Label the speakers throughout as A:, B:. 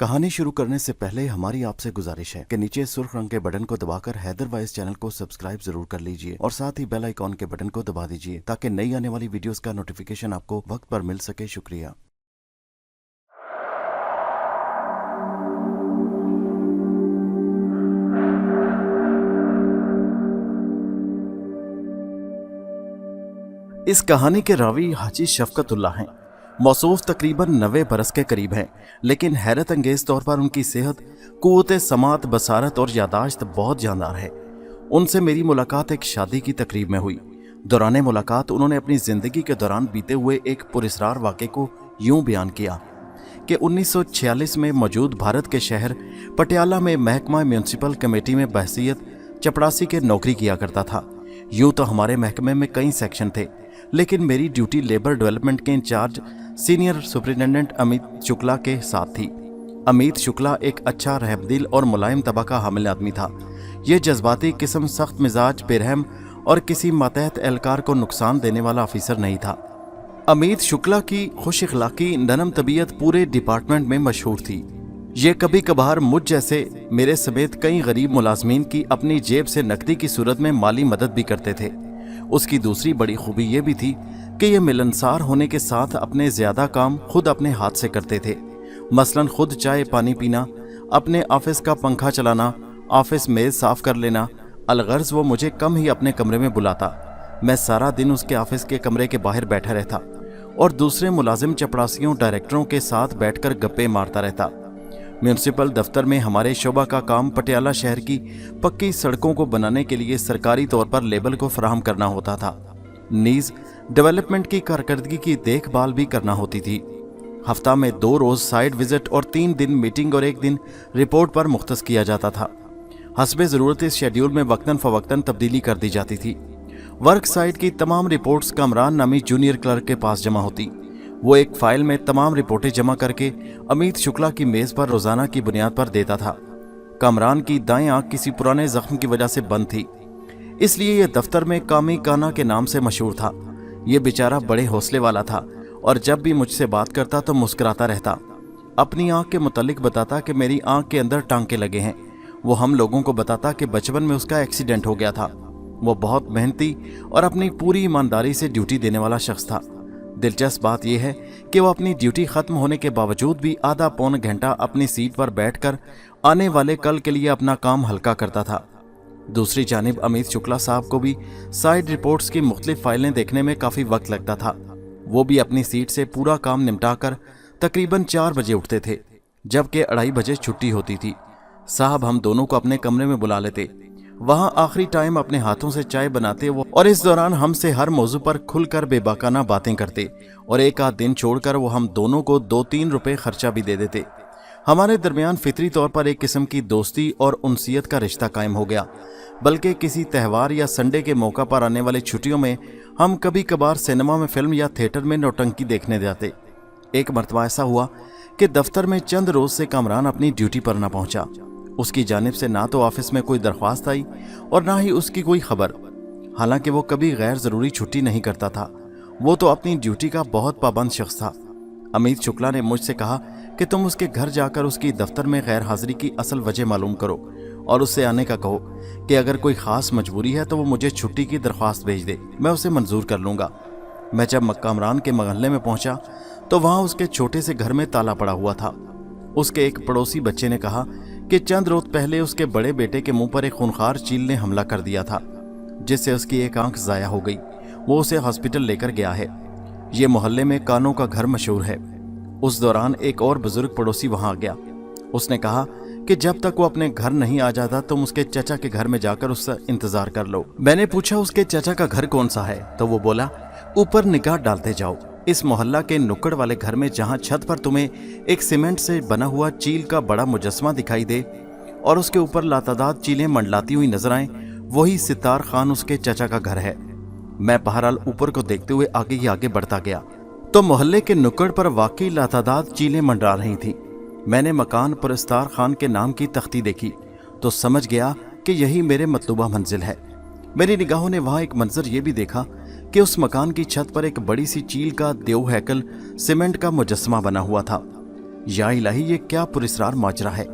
A: कहानी शुरू करने से पहले हमारी आपसे गुजारिश है कि नीचे सुर्ख रंग के बटन को दबाकर हैदर वाइस चैनल को सब्सक्राइब जरूर कर लीजिए और साथ ही बेल आइकॉन के बटन को दबा दीजिए ताकि नई आने वाली वीडियोस का नोटिफिकेशन आपको वक्त पर मिल सके। शुक्रिया। इस कहानी के रावी हाजी शफकतुल्लाह हैं। मौसूफ तकरीबन 90 बरस के करीब हैं, लेकिन हैरत अंगेज तौर पर उनकी सेहत, कुव्वत समात, बसारत और यादाश्त बहुत जानदार है। उनसे मेरी मुलाकात एक शादी की तकरीब में हुई। दौरान मुलाकात उन्होंने अपनी ज़िंदगी के दौरान बीते हुए एक पुरस्रार वाक़े को यूं बयान किया कि 1946 में मौजूद भारत के शहर पटियाला में महकमा म्यूनसिपल कमेटी में बहसीत चपड़ासी के नौकरी किया करता था। यूं तो हमारे महकमे में कई सेक्शन थे, लेकिन मेरी ड्यूटी लेबर डेवलपमेंट के incharge senior superintendent Amit Shukla के साथ थी। अमित शुक्ला एक अच्छा रहमदिल और मुलायम तबा का हामिल आदमी था। ये जज्बाती किस्म, सख्त मिजाज, बेरहम और किसी मातहत एहलकार को नुकसान देने वाला ऑफिसर नहीं था। अमित शुक्ला की खुश इखलाकी, नरम तबीयत पूरे डिपार्टमेंट में मशहूर थी। ये कभी कभार मुझ जैसे मेरे समेत कई गरीब मुलाजमीन की अपनी जेब से नकदी की सूरत में माली मदद भी करते थे। उसकी दूसरी बड़ी खूबी ये भी थी कि ये मिलनसार होने के साथ अपने ज़्यादा काम खुद अपने हाथ से करते थे। मसलन खुद चाय पानी पीना, अपने ऑफिस का पंखा चलाना, ऑफिस मेज़ साफ़ कर लेना। अलगर्ज वो मुझे कम ही अपने कमरे में बुलाता। मैं सारा दिन उसके ऑफिस के कमरे के बाहर बैठा रहता और दूसरे मुलाजिम चपड़ासियों, डायरेक्टरों के साथ बैठकर गप्पे मारता रहता। म्यूनसिपल दफ्तर में हमारे शोबा का काम पटियाला शहर की पक्की सड़कों को बनाने के लिए सरकारी तौर पर लेबर को फराहम करना होता था। नीज डेवलपमेंट की कारकर्दगी की देखभाल भी करना होती थी। हफ्ता में 2 रोज़ साइड विजिट और 3 दिन मीटिंग और 1 दिन रिपोर्ट पर मुख्तस किया जाता था। हस्बे ज़रूरत इस शेड्यूल में वक्तन फ़वक्तन तब्दीली कर दी जाती थी। वर्क साइट की तमाम रिपोर्ट्स कामरान नामी जूनियर क्लर्क के पास जमा होती। वो एक फ़ाइल में तमाम रिपोर्टें जमा करके अमित शुक्ला की मेज़ पर रोज़ाना की बुनियाद पर देता था। कामरान की दाएं आंख किसी पुराने ज़ख्म की वजह से बंद थी, इसलिए यह दफ्तर में कामी काना के नाम से मशहूर था। ये बेचारा बड़े हौसले वाला था और जब भी मुझसे बात करता तो मुस्कुराता रहता। अपनी आंख के मुतालिक बताता कि मेरी आंख के अंदर टांके लगे हैं। वो हम लोगों को बताता कि बचपन में उसका एक्सीडेंट हो गया था। वो बहुत मेहनती और अपनी पूरी ईमानदारी से ड्यूटी देने वाला शख्स था। दिलचस्प बात यह है कि वो अपनी ड्यूटी ख़त्म होने के बावजूद भी आधा पौन घंटा अपनी सीट पर बैठकर आने वाले कल के लिए अपना काम हल्का करता था। दूसरी जानिब अमित शुक्ला साहब को भी साइड रिपोर्ट्स की मुख्तलिफ फाइलें देखने में काफ़ी वक्त लगता था। वो भी अपनी सीट से पूरा काम निपटाकर तकरीबन 4 बजे उठते थे, जबकि 2:30 बजे छुट्टी होती थी। साहब हम दोनों को अपने कमरे में बुला लेते। वहाँ आखिरी टाइम अपने हाथों से चाय बनाते वो, और इस दौरान हमसे हर मौजू पर खुलकर बेबाकाना बातें करते और एक आध दिन छोड़कर वो हम दोनों को 2-3 रुपए खर्चा भी दे देते। हमारे दरमियान फितरी तौर पर एक किस्म की दोस्ती और उनसियत का रिश्ता कायम हो गया। बल्कि किसी त्यौहार या संडे के मौका पर आने वाली छुट्टियों में हम कभी कभार सिनेमा में फिल्म या थिएटर में नौटंकी देखने जाते। एक मरतबा ऐसा हुआ कि दफ्तर में चंद रोज से कामरान अपनी ड्यूटी पर ना पहुंचा। उसकी जानिब से ना तो ऑफिस में कोई दरख्वास्त आई और ना ही उसकी कोई खबर। हालांकि वो कभी गैर ज़रूरी छुट्टी नहीं करता था। वो तो अपनी ड्यूटी का बहुत पाबंद शख्स था। अमित शुक्ला ने मुझसे कहा कि तुम उसके घर जाकर उसकी दफ्तर में गैर हाजिरी की असल वजह मालूम करो और उससे आने का कहो कि अगर कोई ख़ास मजबूरी है तो वो मुझे छुट्टी की दरख्वास्त भेज दे, मैं उसे मंजूर कर लूँगा। मैं जब कामरान के महल्ले में पहुँचा तो वहाँ उसके छोटे से घर में ताला पड़ा हुआ था। उसके एक पड़ोसी बच्चे ने कहा कि चंद रोज पहले उसके बड़े बेटे के मुंह पर एक खूनखार चील ने हमला कर दिया था, जिससे उसकी एक आंख ज़ाया हो गई। वो उसे हॉस्पिटल लेकर गया है। ये मोहल्ले में कानों का घर मशहूर है। उस दौरान एक और बुजुर्ग पड़ोसी वहाँ आ गया। उसने कहा कि जब तक वो अपने घर नहीं आ जाता तुम उसके चचा के घर में जाकर उससे इंतज़ार कर लो। मैंने पूछा उसके चचा का घर कौन सा है, तो वो बोला ऊपर निगाह डालते जाओ, इस मोहल्ला के नुक्कड़ वाले घर में जहाँ छत पर तुम्हें एक सीमेंट से बना हुआ चील का बड़ा मुजस्समा दिखाई दे और उसके ऊपर लातादाद चीलें मंडलाती हुई नजर आएं, वही सितार खान उसके चचा का घर है। मैं बहरहाल ऊपर को देखते हुए आगे ही आगे बढ़ता गया तो मोहल्ले के नुक्कड़ पर वाकई लातादाद चीलें मंडरा रही थी। मैंने मकान पुरस्तार खान के नाम की तख्ती देखी तो समझ गया कि यही मेरे मतलूबा मंजिल है। मेरी निगाहों ने वहाँ एक मंजर ये भी देखा कि उस मकान की छत पर एक बड़ी सी चील का देव हैकल सीमेंट का मुजस्समा बना हुआ था। या इलाही, ये क्या पुरस्रार माजरा है।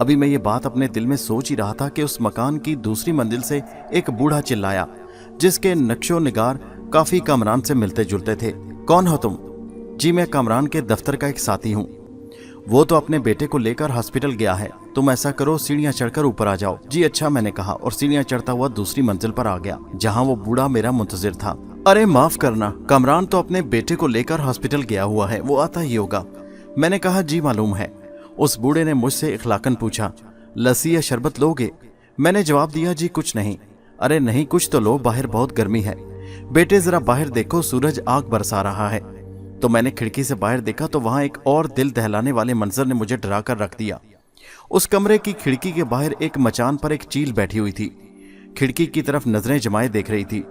A: अभी मैं ये बात अपने दिल में सोच ही रहा था कि उस मकान की दूसरी मंजिल से एक बूढ़ा चिल्लाया, जिसके नक्शो निगार काफी कामरान से मिलते जुलते थे। कौन हो तुम? जी मैं कामरान के दफ्तर का एक साथी हूँ। वो तो अपने बेटे को लेकर हॉस्पिटल गया है। तुम ऐसा करो, सीढ़ियां चढ़कर ऊपर आ जाओ। जी अच्छा, मैंने कहा और सीढ़ियां चढ़ता हुआ दूसरी मंजिल पर आ गया, जहाँ वो बूढ़ा मेरा मुंतजिर था। अरे माफ करना, कामरान तो अपने बेटे को लेकर हॉस्पिटल गया हुआ है, वो आता ही होगा। मैंने कहा जी मालूम है। उस बूढ़े ने मुझसे इखलाकन पूछा, लस्सी या शरबत लोगे? मैंने जवाब दिया, जी कुछ नहीं। अरे नहीं, कुछ तो लो, बाहर बहुत गर्मी है। बेटे जरा बाहर देखो, सूरज आग बरसा रहा है। तो मैंने खिड़की से बाहर देखा तो वहां एक और दिल दहलाने वाले मंजर ने मुझे डरा कर रख दिया। उस कमरे की खिड़की के बाहर एक मचान पर एक चील बैठी हुई थी। खिड़की की तरफ नजरें जमाए देख रही थी।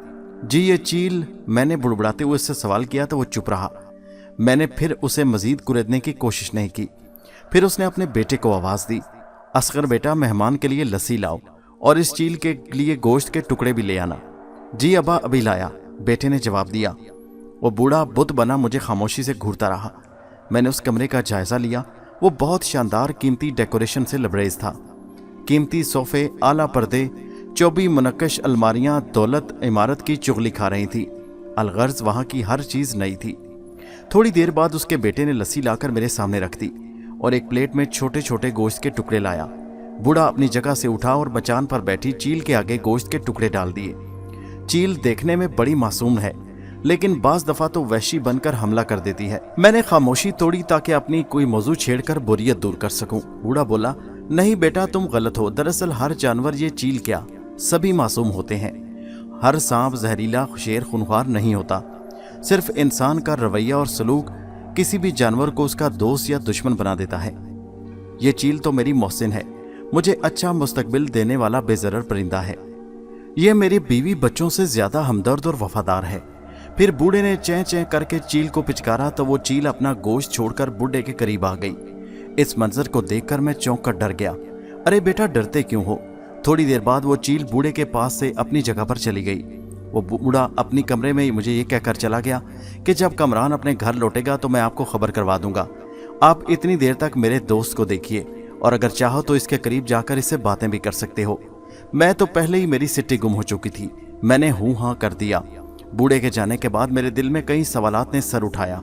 A: जी ये चील, मैंने बुड़बुड़ाते हुए उससे सवाल किया तो वो चुप रहा। मैंने फिर उसे मजीद कुरेदने की कोशिश नहीं की। फिर उसने अपने बेटे को आवाज दी, असगर बेटा, मेहमान के लिए लस्सी लाओ और इस चील के लिए गोश्त के टुकड़े भी ले आना। जी अब्बा, अभी लाया, बेटे ने जवाब दिया। वो बूढ़ा बुत बना मुझे खामोशी से घूरता रहा। मैंने उस कमरे का जायजा लिया। वो बहुत शानदार कीमती डेकोरेशन से लबरेज था। कीमती सोफे, आला पर्दे, 24 मुनक्कश अलमारियां दौलत इमारत की चुगली खा रही थी। अलगर्ज वहां की हर चीज नई थी। थोड़ी देर बाद उसके बेटे ने लस्सी लाकर मेरे सामने रख दी और एक प्लेट में छोटे छोटे गोश्त के टुकड़े लाया। बूढ़ा अपनी जगह से उठा और मचान पर बैठी चील के आगे गोश्त के टुकड़े डाल दिए। चील देखने में बड़ी मासूम है, लेकिन बाज दफा तो वहशी बनकर हमला कर देती है। मैंने खामोशी तोड़ी ताकि अपनी कोई मौजू छेड़कर बोरियत दूर कर सकूं। बूढ़ा बोला, नहीं बेटा, तुम गलत हो। दरअसल हर जानवर, ये चील क्या, सभी मासूम होते हैं। हर सांप जहरीला, शेर खूंखार नहीं होता। सिर्फ इंसान का रवैया और सलूक किसी भी जानवर को उसका दोस्त या दुश्मन बना देता है। ये चील तो मेरी मोहसिन है, मुझे अच्छा मुस्तकबिल देने वाला बेजरर परिंदा है। ये मेरी बीवी बच्चों से ज्यादा हमदर्द और वफादार है। फिर बूढ़े ने चैं चैं करके चील को पिचकारा तो वो चील अपना गोश्त छोड़कर बूढ़े के करीब आ गई। इस मंजर को देखकर मैं चौंक कर डर गया। अरे बेटा, डरते क्यों हो? थोड़ी देर बाद वो चील बूढ़े के पास से अपनी जगह पर चली गई। वो बूढ़ा अपनी कमरे में मुझे ये कहकर चला गया कि जब कमरान अपने घर लौटेगा तो मैं आपको खबर करवा दूंगा। आप इतनी देर तक मेरे दोस्त को देखिए और अगर चाहो तो इसके करीब जाकर इससे बातें भी कर सकते हो। मैं तो पहले ही मेरी सिट्टी गुम हो चुकी थी। मैंने हूं हां कर दिया। बूढ़े के जाने के बाद मेरे दिल में कई सवालात ने सर उठाया।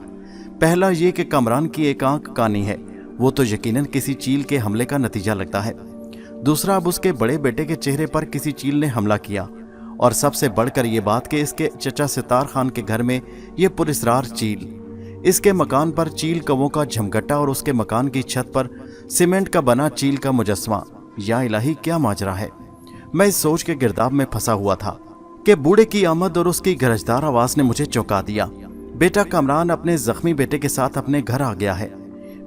A: पहला ये कि कमरान की एक आंख कानी है, वो तो यकीनन किसी चील के हमले का नतीजा लगता है। दूसरा, अब उसके बड़े बेटे के चेहरे पर किसी चील ने हमला किया। और सबसे बढ़कर ये बात कि इसके चचा सितार खान के घर में ये पुरस्रार चील, इसके मकान पर चील कवों का झमघट्टा और उसके मकान की छत पर सीमेंट का बना चील का मुजस्समा। या इलाही, क्या माजरा है। मैं इस सोच के गिरदाब में फंसा हुआ था कि बूढ़े की आमद और उसकी गरजदार आवाज ने मुझे चौंका दिया। बेटा कमरान अपने जख्मी बेटे के साथ अपने घर आ गया है।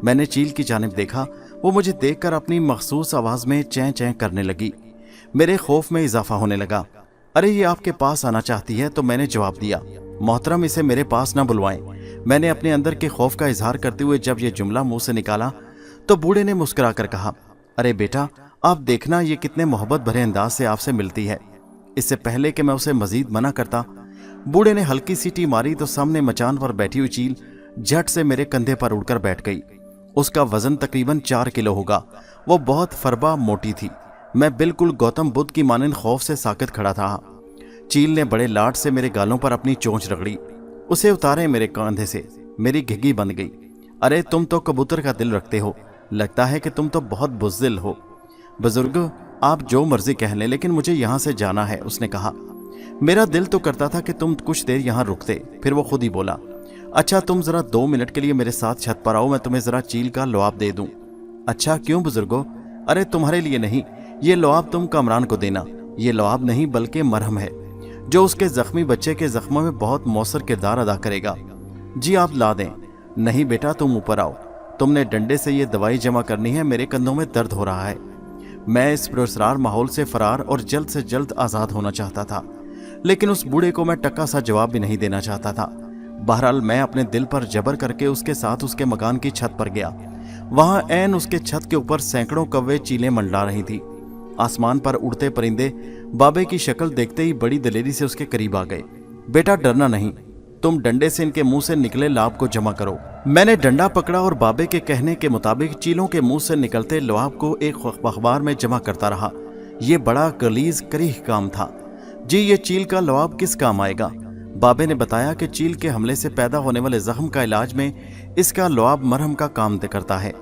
A: मैंने चील की जानिब देखा। वो मुझे देखकर अपनी मखसूस आवाज में चैं चैं करने लगी। मेरे खौफ में इजाफा होने लगा। अरे ये आपके पास आना चाहती है। तो मैंने जवाब दिया, मोहतरम, इसे मेरे पास ना बुलवाएं। मैंने अपने अंदर के खौफ का इजहार करते हुए जब ये जुमला मुंह से निकाला तो बूढ़े ने मुस्कुरा कर कहा, अरे बेटा, आप देखना ये कितने मोहब्बत भरे अंदाज से आपसे मिलती है। इससे पहले कि मैं उसे मजीद मना करता, बूढ़े ने हल्की सीटी मारी तो सामने मचान पर बैठी हुई चील झट से मेरे कंधे पर उड़कर बैठ गई। उसका वजन तकरीबन 4 किलो होगा। वो बहुत फरबा मोटी थी। मैं बिल्कुल गौतम बुद्ध की मानंद खौफ से साकित खड़ा था। चील ने बड़े लाड से मेरे गालों पर अपनी चोंच रगड़ी। उसे उतारे मेरे कंधे से। मेरी घिघी बंद गई। अरे तुम तो कबूतर का दिल रखते हो, लगता है कि तुम तो बहुत बुज़दिल हो। बुजुर्ग, आप जो मर्जी कह लें, लेकिन मुझे यहाँ से जाना है, उसने कहा। मेरा दिल तो करता था कि तुम कुछ देर यहाँ रुकते। फिर वो खुद ही बोला, अच्छा तुम जरा 2 मिनट के लिए मेरे साथ छत पर आओ, मैं तुम्हें जरा चील का लुआब दे दूं। अच्छा क्यों बुजुर्गो? अरे तुम्हारे लिए नहीं, ये लुआब तुम कमरान को देना। ये लुआब नहीं बल्कि मरहम है जो उसके जख्मी बच्चे के जख्मों में बहुत मौसर किरदार अदा करेगा। जी आप ला दें। नहीं बेटा, तुम ऊपर आओ। तुमने डंडे से ये दवाई जमा करनी है। मेरे कंधों में दर्द हो रहा है। मैं इस पुरस्कार माहौल से फरार और जल्द से जल्द आज़ाद होना चाहता था, लेकिन उस बूढ़े को मैं टक्का सा जवाब भी नहीं देना चाहता था। बहरहाल मैं अपने दिल पर जबर करके उसके साथ उसके मकान की छत पर गया। वहां ऐन उसके छत के ऊपर सैकड़ों कौवे चीलें मंडला रही थी। आसमान पर उड़ते परिंदे बाबे की शक्ल देखते ही बड़ी दलेरी से उसके करीब आ गए। बेटा डरना नहीं, तुम डंडे से इनके मुंह से निकले लुआब को जमा करो। मैंने डंडा पकड़ा और बाबे के कहने के मुताबिक चीलों के मुंह से निकलते लुआब को एक अखबार में जमा करता रहा। ये बड़ा गलीज करीह काम था। जी, ये चील का लुआब किस काम आएगा? बाबे ने बताया कि चील के हमले से पैदा होने वाले जख्म का इलाज में इसका लुआब मरहम का काम करता है।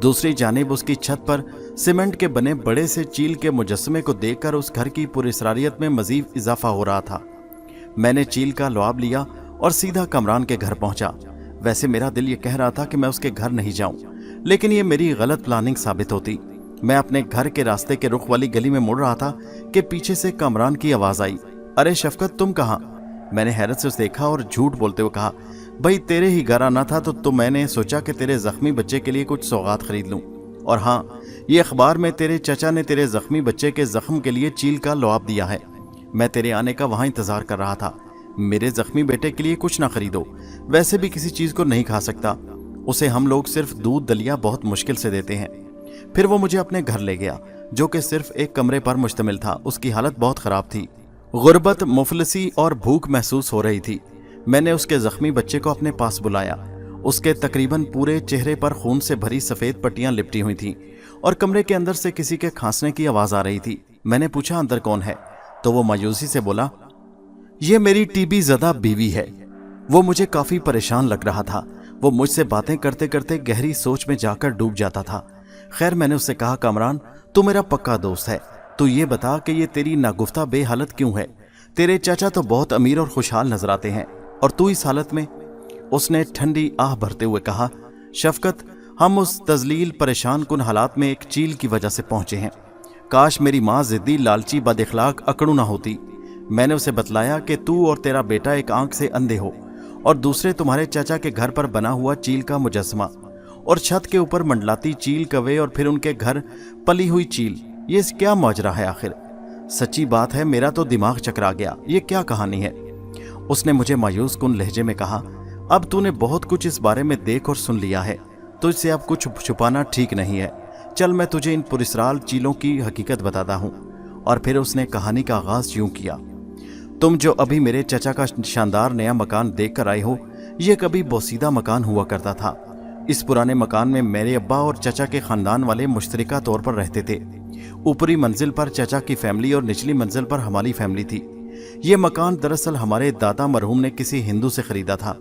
A: दूसरी जानिब उसकी छत पर सीमेंट के बने बड़े से चील के मुजस्समे को देखकर उस घर की पुरअसरारियत में मजीद इजाफा हो रहा था। मैंने चील का लुआब लिया और सीधा कमरान के घर पहुंचा। वैसे मेरा दिल ये कह रहा था कि मैं उसके घर नहीं जाऊं, लेकिन ये मेरी गलत प्लानिंग साबित होती। मैं अपने घर के रास्ते के रुख वाली गली में मुड़ रहा था कि पीछे से कमरान की आवाज आई, अरे शफकत, तुम कहाँ? मैंने हैरत से उसे देखा और झूठ बोलते हुए कहा, भाई तेरे ही घर आना था तो मैंने सोचा कि तेरे जख्मी बच्चे के लिए कुछ सौगात खरीद लूं। और हाँ, ये अखबार में तेरे चचा ने तेरे जख्मी बच्चे के जख्म के लिए चील का लुआब दिया है। मैं तेरे आने का वहां इंतजार कर रहा था। मेरे जख्मी बेटे के लिए कुछ ना खरीदो, वैसे भी किसी चीज को नहीं खा सकता, उसे हम लोग सिर्फ दूध दलिया बहुत मुश्किल से देते हैं। फिर वो मुझे अपने घर ले गया, जो कि सिर्फ एक कमरे पर मुश्तमिल था। उसकी हालत बहुत खराब थी, गुर्बत, मुफलिसी और भूख महसूस हो रही थी। मैंने उसके जख्मी बच्चे को अपने पास बुलाया। उसके तकरीबन पूरे चेहरे पर खून से भरी सफेद पट्टियां लिपटी हुई थीं और कमरे के अंदर से किसी के खांसने की आवाज आ रही थी। मैंने पूछा, अंदर कौन है? तो वो मायूसी से बोला, ये मेरी टीबी ज़दा बीवी है। वो मुझे काफी परेशान लग रहा था। वो मुझसे बातें करते करते गहरी सोच में जाकर डूब जाता था। खैर, मैंने उससे कहा, कमरान, तू मेरा पक्का दोस्त है, तू ये बता कि ये तेरी नागुफ्ता बेहालत क्यों है? तेरे चाचा तो बहुत अमीर और खुशहाल नजर आते हैं और तू इस हालत में? उसने ठंडी आह भरते हुए कहा, शफकत, हम उस तजलील परेशान कुन हालात में एक चील की वजह से पहुंचे हैं। काश मेरी माँ जिद्दी, लालची, बदअखलाक, अकड़ू ना होती। मैंने उसे बतलाया कि तू और तेरा बेटा एक आंख से अंधे हो और दूसरे तुम्हारे चाचा के घर पर बना हुआ चील का मुजस्समा और छत के ऊपर मंडलाती चील कौवे और फिर उनके घर पली हुई चील। ये क्या माजरा है आखिर? सच्ची बात है, मेरा तो दिमाग चकरा गया। ये क्या कहानी है? उसने मुझे मायूस कुन लहजे में कहा, अब तूने बहुत कुछ इस बारे में देख और सुन लिया है, तुझसे अब कुछ छुपाना ठीक नहीं है। चल, मैं तुझे इन पुरस्राल चीलों की हकीकत बताता हूँ। और फिर उसने कहानी का आगाज यूं किया, तुम जो अभी मेरे चचा का शानदार नया मकान देख कर आए हो, यह कभी बोसीदा मकान हुआ करता था। इस पुराने मकान में मेरे अब्बा और चचा के खानदान वाले मुश्तरका तौर पर रहते थे। ऊपरी मंजिल पर चचा की फैमिली और निचली मंजिल पर हमारी फैमिली थी। ये मकान दरअसल हमारे दादा मरहूम ने किसी हिंदू से खरीदा था।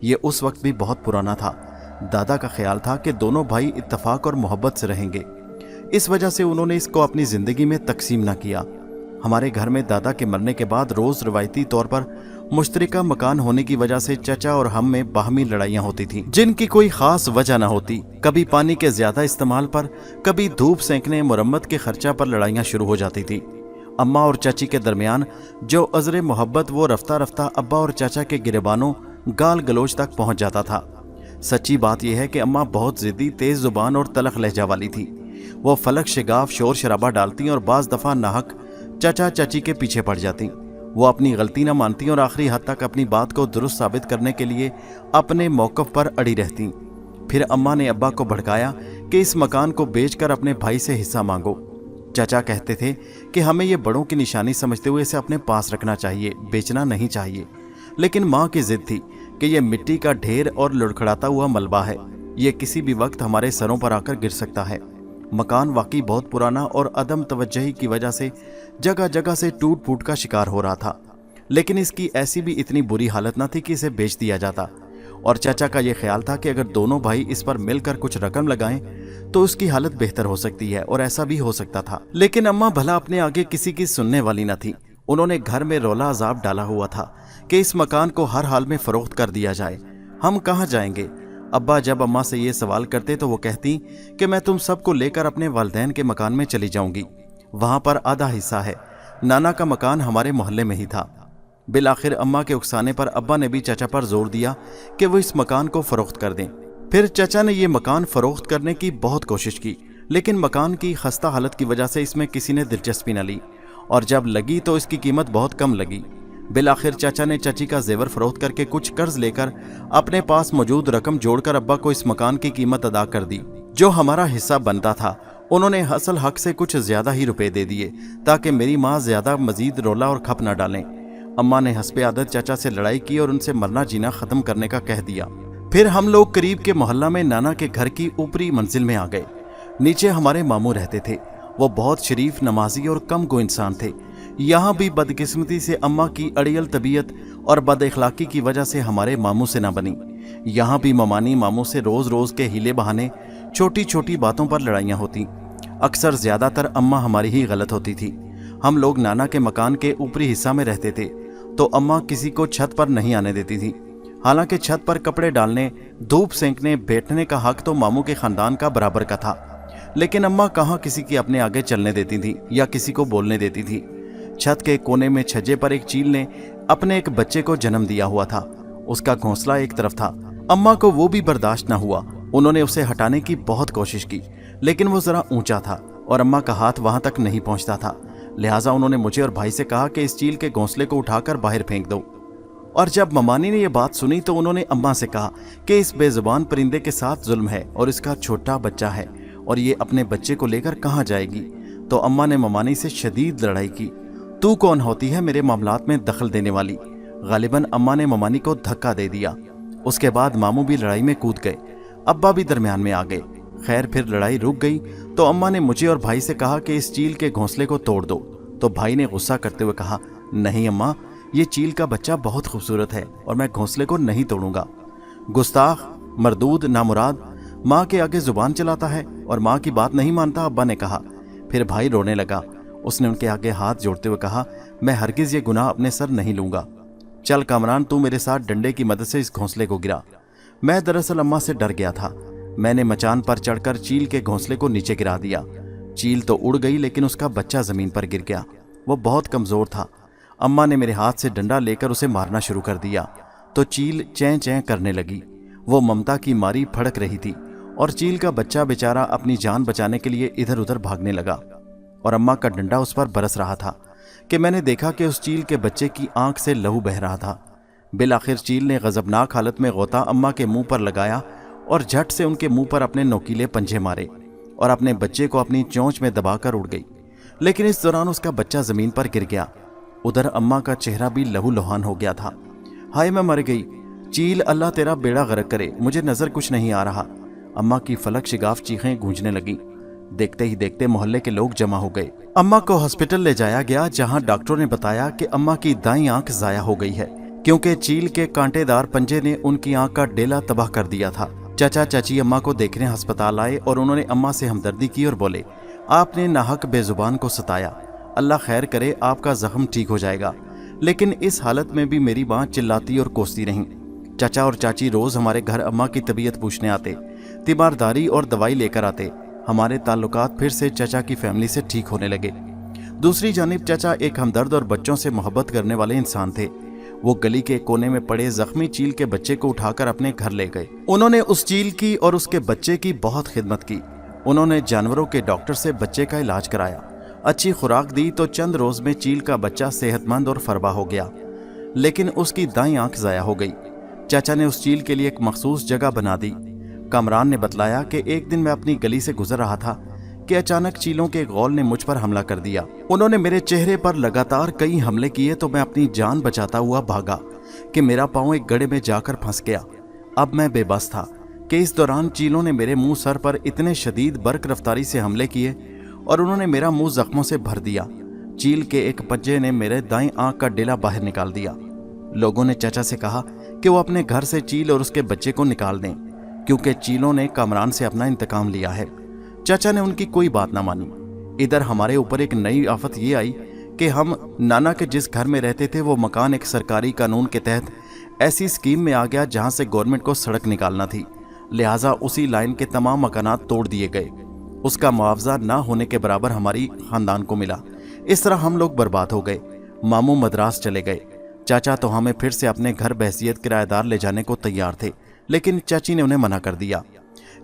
A: ये उस वक्त भी बहुत पुराना था। दादा का ख्याल था कि दोनों भाई इत्तफाक और मोहब्बत से रहेंगे, इस वजह से उन्होंने इसको अपनी जिंदगी में तकसीम न किया। हमारे घर में दादा के मरने के बाद रोज रवायती तौर पर मुश्तरका मकान होने की वजह से चचा और हम में बाहमी लड़ाइयाँ होती थीं, जिनकी कोई खास वजह न होती। कभी पानी के ज्यादा इस्तेमाल पर, कभी धूप सेंकने, मुरम्मत के खर्चा पर लड़ाइयाँ शुरू हो जाती थी। अम्मा और चाची के दरमियान जो अजर मोहब्बत वो रफ्ता रफ्ता अब्बा और चाचा के गिरबानों, गाल गलोच तक पहुंच जाता था। सच्ची बात यह है कि अम्मा बहुत जिद्दी, तेज जुबान और तलख लहजा वाली थी। वो फलक शिगाफ, शोर शराबा डालती और बाज दफा नाहक चाचा चाची के पीछे पड़ जाती। वो अपनी गलती न मानती और आखिरी हद तक अपनी बात को दुरुस्त साबित करने के लिए अपने मौक़िफ़ पर अड़ी रहती। फिर अम्मा ने अब्बा को भड़काया कि इस मकान को बेचकर अपने भाई से हिस्सा मांगो। चाचा कहते थे कि हमें ये बड़ों की निशानी समझते हुए इसे अपने पास रखना चाहिए, बेचना नहीं चाहिए। लेकिन माँ की जिद थी कि यह मिट्टी का ढेर और लुढ़खड़ाता हुआ मलबा है, ये किसी भी वक्त हमारे सरों पर आकर गिर सकता है। मकान वाकई बहुत पुराना और अदम तवज्जही की वजह से जगह जगह से टूट फूट का शिकार हो रहा था, लेकिन इसकी ऐसी भी इतनी बुरी हालत न थी कि इसे बेच दिया जाता। और चाचा का यह ख्याल था कि अगर दोनों भाई इस पर मिलकर कुछ रकम लगाएं तो उसकी हालत बेहतर हो सकती है, और ऐसा भी हो सकता था। लेकिन अम्मा भला अपने आगे किसी की सुनने वाली न थी। उन्होंने घर में रौला अजाब डाला हुआ था कि इस मकान को हर हाल में फरोख्त कर दिया जाए। हम कहाँ जाएंगे? अब्बा जब अम्मा से ये सवाल करते तो वो कहती कि मैं तुम सबको लेकर अपने वालिदैन के मकान में चली जाऊंगी, वहां पर आधा हिस्सा है। नाना का मकान हमारे मोहल्ले में ही था। बिल आखिर अम्मा के उकसाने पर अब्बा ने भी चाचा पर जोर दिया कि वो इस मकान को फरोख्त कर दें। फिर चाचा ने ये मकान फरोख्त करने की बहुत कोशिश की, लेकिन मकान की खस्ता हालत की वजह से इसमें किसी ने दिलचस्पी न ली, और जब लगी तो इसकी कीमत बहुत कम लगी। बिल आखिर चाचा ने चाची का जेवर फरोख्त करके कुछ कर्ज लेकर अपने पास मौजूद रकम जोड़कर अब्बा को इस मकान की कीमत अदा कर दी। जो हमारा हिस्सा बनता था उन्होंने असल हक से कुछ ज्यादा ही रुपए दे दिए ताकि मेरी माँ ज्यादा मजीद रोला और खप न डालें। अम्मा ने हस्बे आदत चाचा से लड़ाई की और उनसे मरना जीना खत्म करने का कह दिया। फिर हम लोग करीब के मोहल्ला में नाना के घर की ऊपरी मंजिल में आ गए। नीचे हमारे मामू रहते थे। वो बहुत शरीफ, नमाजी और कम गो इंसान थे। यहाँ भी बदकिस्मती से अम्मा की अड़ियल तबीयत और बदअखलाकी की वजह से हमारे मामू से ना बनी। यहाँ भी ममानी मामू से रोज रोज के हीले बहाने छोटी छोटी बातों पर लड़ाइयाँ होती। अक्सर ज्यादातर अम्मा हमारी ही गलत होती थी। हम लोग नाना के मकान के ऊपरी हिस्सा में रहते थे, तो अम्मा किसी को छत पर नहीं आने देती थी। हालांकि छत पर कपड़े डालने, धूप सेंकने, बैठने का हक तो मामू के खानदान का बराबर का था, लेकिन अम्मा कहाँ किसी की अपने आगे चलने देती थी या किसी को बोलने देती थी। छत के कोने में छज्जे पर एक चील ने अपने एक बच्चे को जन्म दिया हुआ था। उसका घोंसला एक तरफ था। अम्मा को वो भी बर्दाश्त न हुआ। उन्होंने उसे हटाने की बहुत कोशिश की, लेकिन वो जरा ऊंचा था और अम्मा का हाथ वहां तक नहीं पहुंचता था। लिहाजा उन्होंने मुझे और भाई से कहा कि इस चील के घोंसले को उठाकर बाहर फेंक दो। और जब ममानी ने यह बात सुनी तो उन्होंने अम्मा से कहा कि इस बेजुबान परिंदे के साथ जुल्म है और इसका छोटा बच्चा है और ये अपने बच्चे को लेकर कहाँ जाएगी। तो अम्मा ने ममानी से शदीद लड़ाई की। तू कौन होती है मेरे मामलात में दखल देने वाली। गालिबन अम्मा ने ममानी को धक्का दे दिया। उसके बाद मामू भी लड़ाई में कूद गए। अब्बा भी दरमियान में आ गए। खैर फिर लड़ाई रुक गई तो अम्मा ने मुझे और भाई से कहा कि इस चील के घोंसले को तोड़ दो। तो भाई ने गुस्सा करते हुए कहा, नहीं अम्मा, ये चील का बच्चा बहुत खूबसूरत है और मैं घोंसले को नहीं तोड़ूंगा। गुस्ताख, मरदूद, नामुराद, माँ के आगे जुबान चलाता है और माँ की बात नहीं मानता, अब्बा ने कहा। फिर भाई रोने लगा। उसने उनके आगे हाथ जोड़ते हुए कहा, मैं हरगिज ये गुनाह अपने सर नहीं लूंगा। चल कामरान, तू मेरे साथ डंडे की मदद से इस घोंसले को गिरा। मैं दरअसल अम्मा से डर गया था। मैंने मचान पर चढ़कर चील के घोंसले को नीचे गिरा दिया। चील तो उड़ गई, लेकिन उसका बच्चा जमीन पर गिर गया। वो बहुत कमजोर था। अम्मा ने मेरे हाथ से डंडा लेकर उसे मारना शुरू कर दिया तो चील चैं चैं करने लगी। वो ममता की मारी फड़क रही थी और चील का बच्चा बेचारा अपनी जान बचाने के लिए इधर उधर भागने लगा और अम्मा का डंडा उस पर बरस रहा था कि मैंने देखा कि उस चील के बच्चे की आंख से लहू बह रहा था। बिलाखिर चील ने गजबनाक हालत में गोता अम्मा के मुंह पर लगाया और झट से उनके मुंह पर अपने नोकीले पंजे मारे और अपने बच्चे को अपनी चोंच में दबाकर उड़ गई। लेकिन इस दौरान उसका बच्चा जमीन पर गिर गया। उधर अम्मा का चेहरा भी लहू लुहान हो गया था। हाय मैं मर गई। चील, अल्लाह तेरा बेड़ा गर्क करे, मुझे नजर कुछ नहीं आ रहा। अम्मा की फलक शिगाफ चीखें गूंजने लगी। देखते ही देखते मोहल्ले के लोग जमा हो गए। अम्मा को हॉस्पिटल ले जाया गया, जहां डॉक्टरों ने बताया कि अम्मा की दाईं आंख जाया हो गई है, क्योंकि चील के कांटेदार पंजे ने उनकी आंख का डेला तबाह कर दिया था। चाचा चाची अम्मा को देखने अस्पताल आए और उन्होंने अम्मा से हमदर्दी की और बोले, आपने नाहक बेजुबान को सताया, अल्लाह खैर करे, आपका जख्म ठीक हो जाएगा। लेकिन इस हालत में भी मेरी माँ चिल्लाती और कोसती रहीं। चाचा और चाची रोज हमारे घर अम्मा की तबीयत पूछने आते, तीमारदारी और दवाई लेकर आते। हमारे ताल्लुकात फिर से चाचा की फैमिली से ठीक होने लगे। दूसरी जानिब चाचा एक हमदर्द और बच्चों से मोहब्बत करने वाले इंसान थे। वो गली के कोने में पड़े जख्मी चील के बच्चे को उठाकर अपने घर ले गए। उन्होंने उस चील की और उसके बच्चे की बहुत खिदमत की। उन्होंने जानवरों के डॉक्टर से बच्चे का इलाज कराया, अच्छी खुराक दी, तो चंद रोज में चील का बच्चा सेहतमंद और फरबा हो गया। लेकिन उसकी दाईं आंख जाया हो गई। चाचा ने उस चील के लिए एक मखसूस जगह बना दी। कामरान ने बतलाया कि एक दिन मैं अपनी गली से गुजर रहा था कि अचानक चीलों के गौल ने मुझ पर हमला कर दिया। उन्होंने मेरे चेहरे पर लगातार कई हमले किए तो मैं अपनी जान बचाता हुआ भागा कि मेरा पांव एक गड्ढे में जाकर फंस गया। अब मैं बेबस था कि इस दौरान चीलों ने मेरे मुंह सर पर इतने शदीद बर्क रफ्तारी से हमले किए और उन्होंने मेरा मुंह जख्मों से भर दिया। चील के एक पंजे ने मेरे दाईं आंख का डेला बाहर निकाल दिया। लोगों ने चाचा से कहा कि वो अपने घर से चील और उसके बच्चे को निकाल दें, क्योंकि चीलों ने कामरान से अपना इंतकाम लिया है। चाचा ने उनकी कोई बात ना मानी। इधर हमारे ऊपर एक नई आफत ये आई कि हम नाना के जिस घर में रहते थे वो मकान एक सरकारी कानून के तहत ऐसी स्कीम में आ गया जहां से गवर्नमेंट को सड़क निकालना थी। लिहाजा उसी लाइन के तमाम मकानात तोड़ दिए गए। उसका मुआवजा ना होने के बराबर हमारी खानदान को मिला। इस तरह हम लोग बर्बाद हो गए। मामू मद्रास चले गए। चाचा तो हमें फिर से अपने घर बहैसियत किराएदार ले जाने को तैयार थे, लेकिन चाची ने उन्हें मना कर दिया।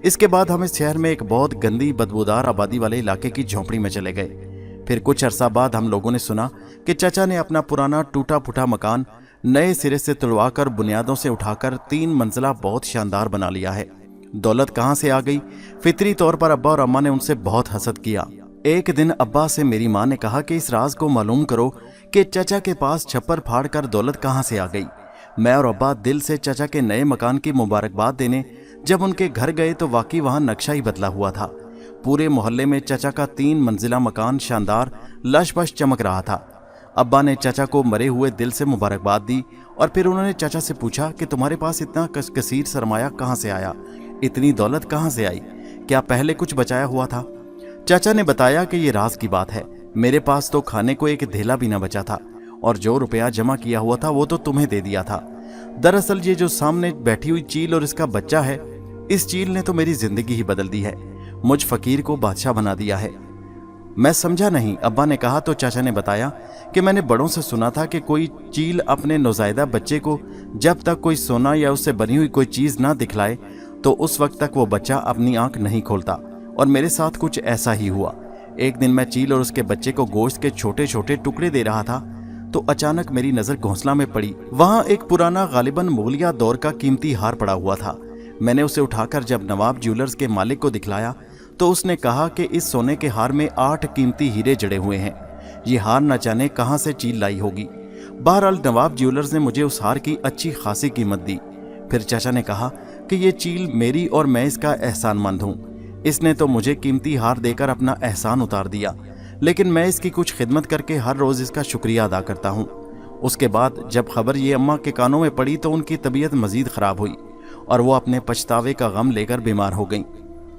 A: इसके बाद हम इस शहर में एक बहुत गंदी बदबूदार आबादी वाले इलाके की झोंपड़ी में चले गए। फिर कुछ अरसा बाद हम लोगों ने सुना कि चाचा ने अपना पुराना टूटा फूटा मकान नए सिरे से तुड़वाकर बुनियादों से उठाकर 3 मंजिला बहुत शानदार बना लिया है। दौलत कहाँ से आ गई? फितरी तौर पर अब्बा और अम्मा ने उनसे बहुत हसद किया। एक दिन अब्बा से मेरी माँ ने कहा कि इस राज को मालूम करो कि चचा के पास छप्पर फाड़ कर दौलत कहाँ से आ गई। मैं और अब्बा दिल से चचा के नए मकान की मुबारकबाद देने जब उनके घर गए तो वाकई वहाँ नक्शा ही बदला हुआ था। पूरे मोहल्ले में चचा का 3 मंजिला मकान शानदार लश-बश चमक रहा था। अब्बा ने चचा को मरे हुए दिल से मुबारकबाद दी और फिर उन्होंने चचा से पूछा कि तुम्हारे पास इतना कसीर सरमाया कहाँ से आया, इतनी दौलत कहाँ से आई, क्या पहले कुछ बचाया हुआ था? चाचा ने बताया कि ये राज की बात है, मेरे पास तो खाने को एक धेला भी न बचा था और जो रुपया जमा किया हुआ था वो तो तुम्हें दे दिया था। दरअसल ये जो सामने बैठी हुई चील और इसका बच्चा है, इस चील ने तो मेरी जिंदगी ही बदल दी है, मुझ फकीर को बादशाह बना दिया है। मैं समझा नहीं, अब्बा ने कहा तो चाचा ने बताया कि मैंने बड़ों से सुना था कि कोई चील अपने नौज़ायदा बच्चे को जब तक कोई सोना या उससे बनी हुई कोई चीज़ ना दिखलाए तो उस वक्त तक वो बच्चा अपनी आंख नहीं खोलता, और मेरे साथ कुछ ऐसा ही हुआ। एक दिन मैं चील और उसके बच्चे को गोश्त के छोटे छोटे टुकड़े दे रहा था तो अचानक मेरी नज़र घोंसला में पड़ी। वहाँ एक पुराना गालिबन मुगलिया दौर का कीमती हार पड़ा हुआ था। मैंने उसे उठाकर जब नवाब ज्वेलर्स के मालिक को दिखलाया तो उसने कहा कि इस सोने के हार में 8 कीमती हीरे जड़े हुए हैं, ये हार न जाने कहाँ से चील लाई होगी। बहरहाल नवाब ज्वेलर्स ने मुझे उस हार की अच्छी खासी कीमत दी। फिर चाचा ने कहा कि ये चील मेरी और मैं इसका एहसानमंद हूँ, इसने तो मुझे कीमती हार देकर अपना एहसान उतार दिया, लेकिन मैं इसकी कुछ खिदमत करके हर रोज़ इसका शुक्रिया अदा करता हूँ। उसके बाद जब खबर ये अम्मा के कानों में पड़ी तो उनकी तबीयत मज़ीद ख़राब हुई और वो अपने पछतावे का गम लेकर बीमार हो गईं।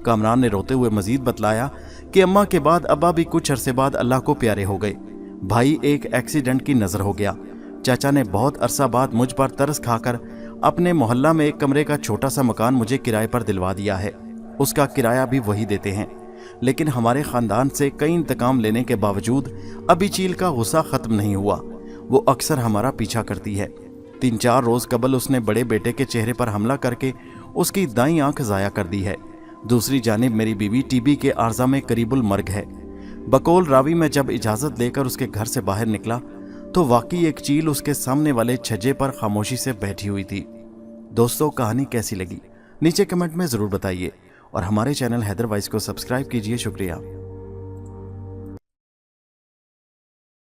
A: कामरान ने रोते हुए मजीद बतलाया कि अम्मा के बाद अब्बा भी कुछ अरसे बाद अल्लाह को प्यारे हो गए। भाई एक एक्सीडेंट की नज़र हो गया। चाचा ने बहुत अरसा बाद मुझ पर तरस खाकर अपने मोहल्ला में एक कमरे का छोटा सा मकान मुझे किराए पर दिलवा दिया है। उसका किराया भी वही देते हैं, लेकिन हमारे ख़ानदान से कई इंतकाम लेने के बावजूद अभी चील का गुस्सा ख़त्म नहीं हुआ। वो अक्सर हमारा पीछा करती है। 3-4 रोज़ कबल उसने बड़े बेटे के चेहरे पर हमला करके उसकी दाईं आंख ज़ाया कर दी है। दूसरी जानिब मेरी बीवी टीबी के आर्जा में करीबुल मर्ग है। बकौल रावी में जब इजाज़त लेकर उसके घर से बाहर निकला तो वाकई एक चील उसके सामने वाले छज्जे पर खामोशी से बैठी हुई थी। दोस्तों, कहानी कैसी लगी नीचे कमेंट में ज़रूर बताइए और हमारे चैनल हैदर वाइस को सब्सक्राइब कीजिए। शुक्रिया।